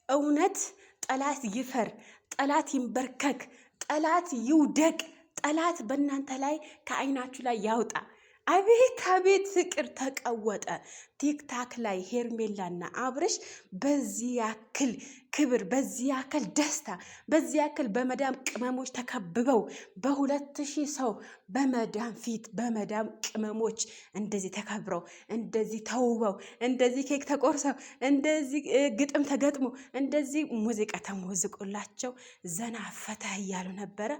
እውነት ጠላት ይፈር፣ ጠላት ይንበርከክ፣ ጠላት ይውደቅ፣ ጠላት በእናንተ ላይ ከዓይናችሁ ላይ ያውጣ። አቤት አቤት ፍቅር ተቀወጠ። ቲክታክ ላይ ሄርሜላና አብርሽ በዚህ ያክል ክብር፣ በዚህ ያክል ደስታ፣ በዚህ ያክል በመዳም ቅመሞች ተከብበው በ2000 ሰው በመዳም ፊት በመዳም ቅመሞች እንደዚህ ተከብረው እንደዚህ ተውበው እንደዚህ ኬክ ተቆርሰው እንደዚህ ግጥም ተገጥሞ እንደዚህ ሙዚቃ ተሞዝቁላቸው ዘና ፈታ እያሉ ነበረ።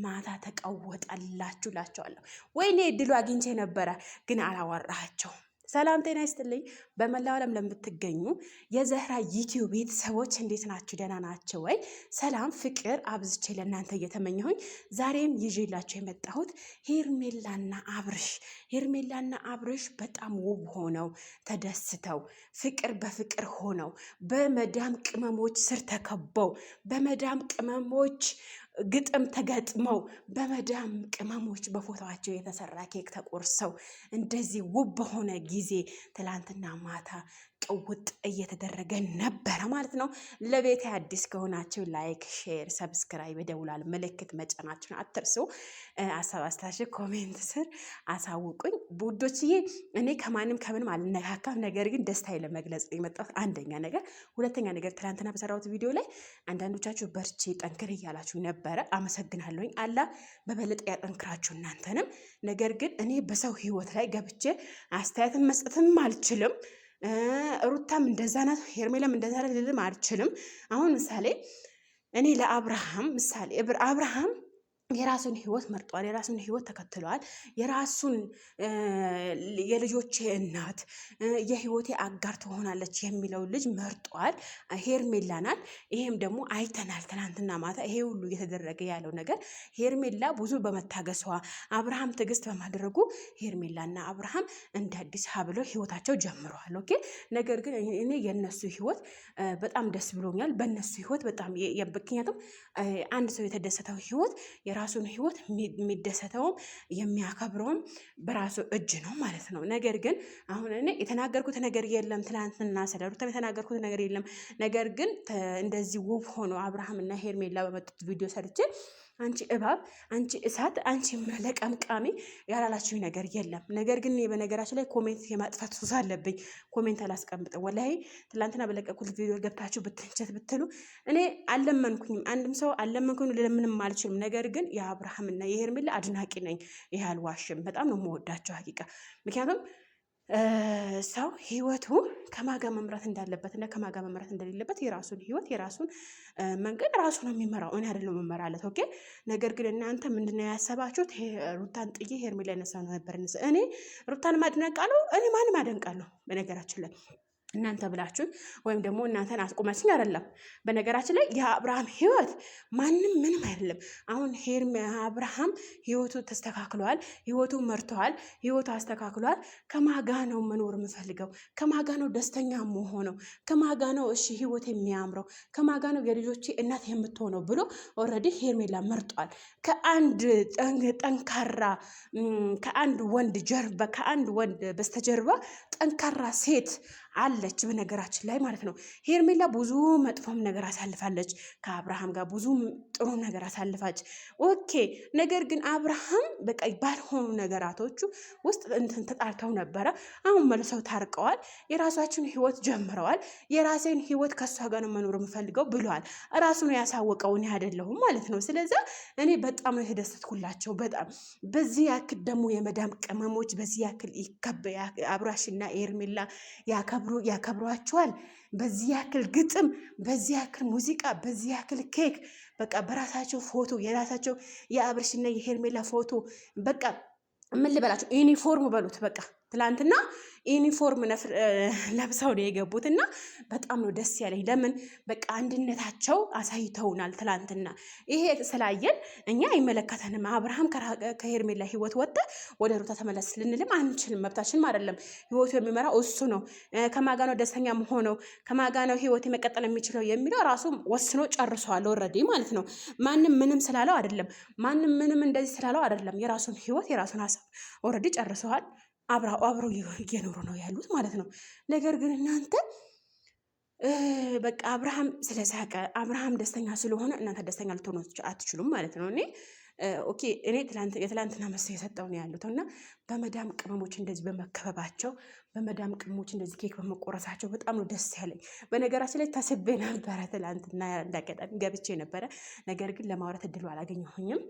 ማታ ተቀወጣላችሁ ላቸዋለሁ። ወይኔ ድሉ አግኝቼ ነበረ ግን አላወራሃቸውም። ሰላም ጤና ይስጥልኝ። በመላው ዓለም ለምትገኙ የዘህራ ዩቲዩብ ቤተሰቦች እንዴት ናችሁ? ደህና ናቸው ወይ? ሰላም ፍቅር አብዝቼ ለእናንተ እየተመኘሁኝ ዛሬም ይዤላቸው የመጣሁት ሄርሜላና አብርሽ በጣም ውብ ሆነው ተደስተው ፍቅር በፍቅር ሆነው በመዳም ቅመሞች ስር ተከበው በመዳም ቅመሞች ግጥም ተገጥመው በመዳም ቅመሞች በፎቶቸው የተሰራ ኬክ ተቆርሰው እንደዚህ ውብ በሆነ ጊዜ ትላንትና ማታ ቅውጥ እየተደረገ ነበረ ማለት ነው። ለቤት አዲስ ከሆናችሁ ላይክ፣ ሼር፣ ሰብስክራይብ የደውላል ምልክት መጫናችሁን አትርሱ። ሀሳብ አስተያየት ኮሜንት ስር አሳውቁኝ ቡዶችዬ። እኔ ከማንም ከምንም አልነካካም፣ ነገር ግን ደስታዬ ለመግለጽ የመጣሁት አንደኛ ነገር። ሁለተኛ ነገር ትላንትና በሰራሁት ቪዲዮ ላይ አንዳንዶቻችሁ በርቺ ጠንክር እያላችሁ ነበረ። አመሰግናለሁኝ። አላህ በበለጠ ያጠንክራችሁ እናንተንም። ነገር ግን እኔ በሰው ህይወት ላይ ገብቼ አስተያየትን መስጠትም አልችልም። ሩታም እንደዛ ናት፣ ሄርሜላም እንደዛ ናት ልልም አልችልም። አሁን ምሳሌ እኔ ለአብርሃም አብርሃም የራሱን ህይወት መርጧል፣ የራሱን ህይወት ተከትሏል። የራሱን የልጆቼ እናት የህይወቴ አጋር ትሆናለች የሚለው ልጅ መርጧል። ሄርሜላ ናት። ይሄም ደግሞ አይተናል ትናንትና ማታ ይሄ ሁሉ እየተደረገ ያለው ነገር ሄርሜላ ብዙ በመታገሷ አብርሃም ትዕግስት በማድረጉ ሄርሜላና አብርሃም እንደ አዲስ ብለው ህይወታቸው ጀምረዋል። ኦኬ። ነገር ግን እኔ የነሱ ህይወት በጣም ደስ ብሎኛል። በነሱ ህይወት በጣም ምክንያቱም አንድ ሰው የተደሰተው ህይወት የራሱን ህይወት የሚደሰተውም የሚያከብረውም በራሱ እጅ ነው ማለት ነው። ነገር ግን አሁን እኔ የተናገርኩት ነገር የለም፣ ትናንትና ስለ ሩታም የተናገርኩት ነገር የለም። ነገር ግን እንደዚህ ውብ ሆኖ አብርሃምና ሄርሜላ በመጡት ቪዲዮ ሰርቼ አንቺ እባብ፣ አንቺ እሳት፣ አንቺ ለቀምቃሚ ያላላችሁ ነገር የለም። ነገር ግን በነገራችን ላይ ኮሜንት የማጥፋት ሱስ አለብኝ። ኮሜንት አላስቀምጥም። ወላሂ ትላንትና በለቀቁት ቪዲዮ ገብታችሁ ብትንቸት ብትሉ እኔ አልለመንኩኝም፣ አንድም ሰው አልለመንኩኝ፣ ልለምንም አልችልም። ነገር ግን የአብርሃምና የሄርሜላ አድናቂ ነኝ። ይህ አልዋሽም። በጣም ነው የምወዳቸው ሀቂቃ። ምክንያቱም ሰው ህይወቱ ከማጋ መምራት እንዳለበት እና ከማጋ መምራት እንደሌለበት የራሱን ህይወት የራሱን መንገድ ራሱ ነው የሚመራው። እኔ አይደለም መመራለት። ኦኬ። ነገር ግን እናንተ ምንድነው ያሰባችሁት? ሩታን ጥዬ ሄርሜላ ያነሳ ነው ነበር። እኔ ሩታን ማድነቃለሁ። እኔ ማንም አደንቃለሁ በነገራችን ላይ እናንተ ብላችሁ ወይም ደግሞ እናንተን አስቆማችኝ አይደለም። በነገራችን ላይ የአብርሃም ህይወት ማንም ምንም አይደለም። አሁን አብርሃም ህይወቱ ተስተካክሏል፣ ህይወቱ መርተዋል፣ ህይወቱ አስተካክሏል። ከማጋ ነው መኖር የምፈልገው፣ ከማጋ ነው ደስተኛ መሆነው፣ ከማጋ ነው እሺ ህይወት የሚያምረው፣ ከማጋ ነው የልጆቼ እናት የምትሆነው ብሎ ኦልሬዲ ሄርሜላ መርጧል። ከአንድ ጠንካራ ከአንድ ወንድ በስተጀርባ ጠንካራ ሴት አለች በነገራችን ላይ ማለት ነው። ሄርሜላ ብዙ መጥፎም ነገር አሳልፋለች፣ ከአብርሃም ጋር ብዙ ጥሩ ነገር አሳልፋች። ኦኬ። ነገር ግን አብርሃም በቃ ባልሆኑ ነገራቶቹ ውስጥ እንትን ተጣልተው ነበረ። አሁን መልሰው ታርቀዋል፣ የራሳቸውን ህይወት ጀምረዋል። የራሴን ህይወት ከሷ ጋር ነው መኖር የምፈልገው ብለዋል። ራሱ ነው ያሳወቀው፣ እኔ አይደለሁም ማለት ነው። ስለዚህ እኔ በጣም ነው የተደሰትኩላቸው። በጣም በዚህ ያክል ደግሞ የመዳም ቅመሞች በዚህ ያክል አብራሽና ሄርሜላ ያከብሯቸዋል። በዚህ ያክል ግጥም፣ በዚህ ያክል ሙዚቃ፣ በዚህ ያክል ኬክ፣ በቃ በራሳቸው ፎቶ የራሳቸው የአብርሽና የሄርሜላ ፎቶ በቃ ምን ልበላቸው ዩኒፎርም በሉት በቃ ትላንትና ዩኒፎርም ለብሰው ነው የገቡት እና በጣም ነው ደስ ያለኝ። ለምን በቃ አንድነታቸው አሳይተውናል ትላንትና። ይሄ ስላየን እኛ አይመለከተንም። አብርሃም ከሄርሜላ ህይወት ወጣ ወደ ሩታ ተመለስ ልንልም አንችልም፣ መብታችንም አይደለም። ህይወቱ የሚመራው እሱ ነው። ከማጋ ነው ደስተኛ ሆነው ከማጋ ነው ህይወት መቀጠል የሚችለው የሚለው ራሱ ወስኖ ጨርሷል ኦልሬዲ ማለት ነው። ማንም ምንም ስላለው አይደለም፣ ማንም ምንም እንደዚህ ስላለው አይደለም። የራሱን ህይወት የራሱን ሀሳብ ኦልሬዲ ጨርሰዋል። አብረው እየኖሩ ነው ያሉት ማለት ነው። ነገር ግን እናንተ በቃ አብርሃም ስለሳቀ አብርሃም ደስተኛ ስለሆነ እናንተ ደስተኛ ልትሆኑ አትችሉም ማለት ነው። ኦኬ እኔ የትላንትና መስ የሰጠው ነው ያሉት እና በመዳም ቅመሞች እንደዚህ በመከበባቸው በመዳም ቅመሞች እንደዚህ ኬክ በመቆረሳቸው በጣም ነው ደስ ያለኝ። በነገራችን ላይ ተስቤ ነበረ ትላንትና እንዳጋጣሚ ገብቼ ነበረ፣ ነገር ግን ለማውራት እድሉ አላገኘሁኝም።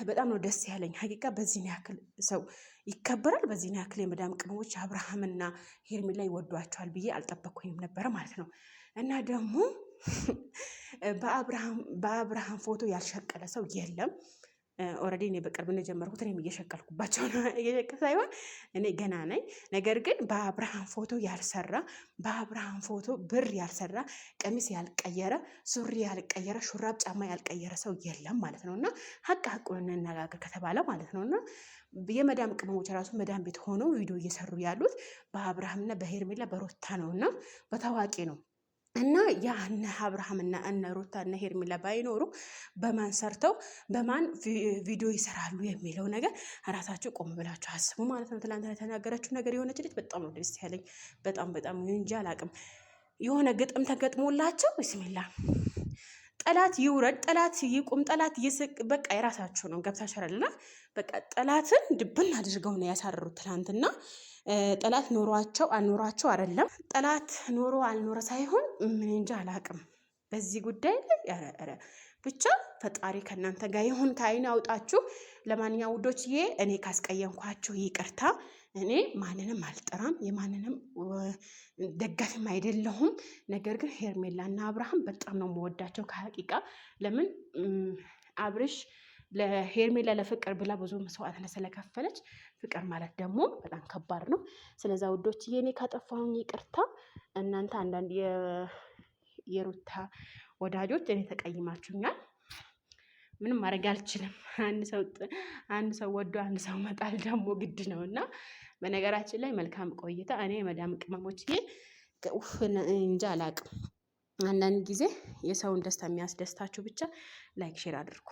በጣም ነው ደስ ያለኝ ሀቂቃ። በዚህን ያክል ሰው ይከበራል፣ በዚህን ያክል የመዳም ቅመሞች አብርሃምና ሄርሜላ ይወዷቸዋል ብዬ አልጠበቅኩኝም ነበረ ማለት ነው። እና ደግሞ በአብርሃም ፎቶ ያልሸቀለ ሰው የለም። ኦልሬዲ እኔ በቅርብ ነው የጀመርኩት። እኔም እየሸቀልኩባቸው ነው፣ እየሸቀል ሳይሆን እኔ ገና ነኝ። ነገር ግን በአብርሃም ፎቶ ያልሰራ፣ በአብርሃም ፎቶ ብር ያልሰራ፣ ቀሚስ ያልቀየረ፣ ሱሪ ያልቀየረ፣ ሹራብ ጫማ ያልቀየረ ሰው የለም ማለት ነው። እና ሀቁን እንነጋገር ከተባለ ማለት ነው። እና የመዳም ቅመሞች ራሱ መዳም ቤት ሆነው ቪዲዮ እየሰሩ ያሉት በአብርሃምና በሄርሜላ በሮታ ነው እና በታዋቂ ነው። እና ያነ አብርሃምና እነ ሩታ እነ ሄርሜላ ባይኖሩ በማን ሰርተው በማን ቪዲዮ ይሰራሉ የሚለው ነገር ራሳችሁ ቆም ብላችሁ አስቡ ማለት ነው። ትናንትና የተናገረችው ነገር የሆነች ልጅ በጣም ነው ደስ ያለኝ። በጣም እንጂ አላቅም። የሆነ ግጥም ተገጥሞላቸው ቢስሚላ ጠላት ይውረድ፣ ጠላት ይቁም፣ ጠላት ይስቅ። በቃ የራሳችሁ ነው። ገብታችኋልና በቃ ጠላትን ድብን አድርገው ነው ያሳረሩት ትናንትና። ጠላት ኖሯቸው አልኖሯቸው አይደለም፣ ጠላት ኖሮ አልኖረ ሳይሆን ምን እንጃ አላቅም በዚህ ጉዳይ ላይ ብቻ ፈጣሪ ከእናንተ ጋር ይሁን፣ ከአይን አውጣችሁ። ለማንኛውም ውዶችዬ እኔ ካስቀየምኳችሁ ይቅርታ። እኔ ማንንም አልጠራም፣ የማንንም ደጋፊም አይደለሁም። ነገር ግን ሄርሜላና አብርሃም በጣም ነው የምወዳቸው ከሀቂቃ። ለምን አብርሽ ለሄርሜላ ለፍቅር ብላ ብዙ መስዋዕትነት ስለከፈለች፣ ፍቅር ማለት ደግሞ በጣም ከባድ ነው። ስለዛ ውዶችዬ እኔ ካጠፋሁኝ ይቅርታ። እናንተ አንዳንድ የሩታ ወዳጆች እኔ ተቀይማችሁኛል። ምንም ማድረግ አልችልም። አንድ ሰው ወዶ አንድ ሰው መጣል ደግሞ ግድ ነው እና በነገራችን ላይ መልካም ቆይታ። እኔ መዳም ቅመሞችዬ እንጃ አላቅም። አንዳንድ ጊዜ የሰውን ደስታ የሚያስደስታችሁ ብቻ ላይክ ሼር አድርጉ።